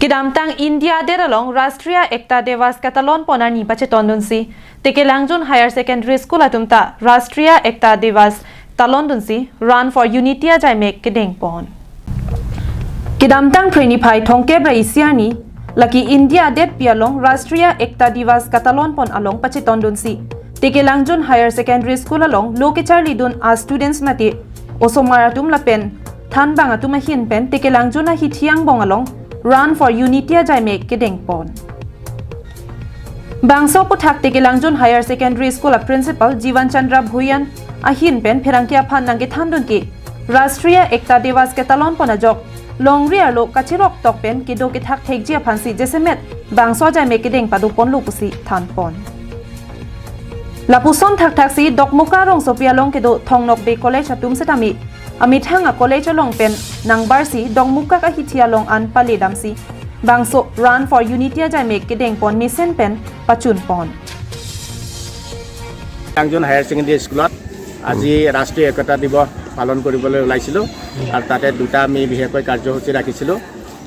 Kidamtang India deralong Rastriya Ekta Divas katalon ponani pachetondunsi Tekelangjun Higher Secondary School atumta Rastriya Ekta Divas talondunsi Run for Unity ajaimek kedeng pon. Kidamtang trainee pai thongke braisiani laki India det pialong Rastriya Ekta Divas katalon pon along pachetondunsi Tekelangjun Higher Secondary School along lokechar lidun a students mati osomaratum lapen than bangatum hin pen Tekelangjun a hithiang bong along Run for Unity ajaimek kedeng pon. Bangso puthak Tekelangjun Higher Secondary School principal Jivan Chandra Bhuyan ahin pen pherangkia phan nangge thandun ki Rastriya Ekta Divas ketalon ponajok longria lo kachirok tok pen kido ki thak thekjia phansi jesemet bangso ajaimek kedeng padu pon lupusi than pon. Lapuson thak thak si dokmuka rong sopia long kedo thongnok be college atum setami amit hanga college along pen nang barsi dongmuka ka hitia long an paledamsi bangso Run for Unity ajaimek kedeng pon misen pen pachun pon. Tekelangjun Higher Secondary School আজি Rastriya Ekta Divas পালন কৰিবলৈ ওলাইছিলো আৰু তাতে দুটা আমি বিশেষকৈ কাৰ্যসূচী ৰাখিছিলো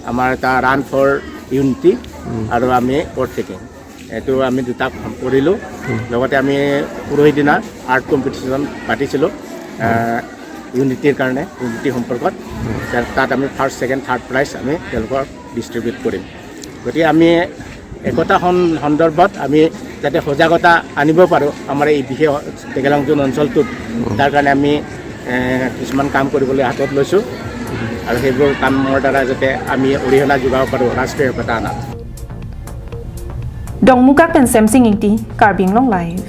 আমাৰ এটা Run for Unity আৰু আমি ওভাৰটেকিং এটো আমি দুটা কৰিলো লগতে আমি পুৰহি দিনা আৰ্ট কম্পিটিশন পাতিছিলো ইউনিটিৰ কাৰণে ইউনিটি সম্পৰ্কত তাত আমি ফাৰ্স্ট সেকেন্ড থাৰ্ড প্ৰাইজ আমি তেওঁলোকক ডিস্ট্ৰিবিউট কৰিম গতিকে আমি একতা সন্দৰ্ভত আমি যাতে সজাগতা আনিব পাৰো আমাৰ এই বিশেষ টেকেলাংজুন অঞ্চলটোত তাৰ কাৰণে আমি কিছুমান কাম কৰিবলৈ হাতত লৈছো আৰু সেইবোৰ কামৰ দ্বাৰা যাতে আমি অৰিহণা যোগাব পাৰো ৰাষ্ট্ৰীয় একতা আনাত Dongmuka pen semsing ingti karbing long live.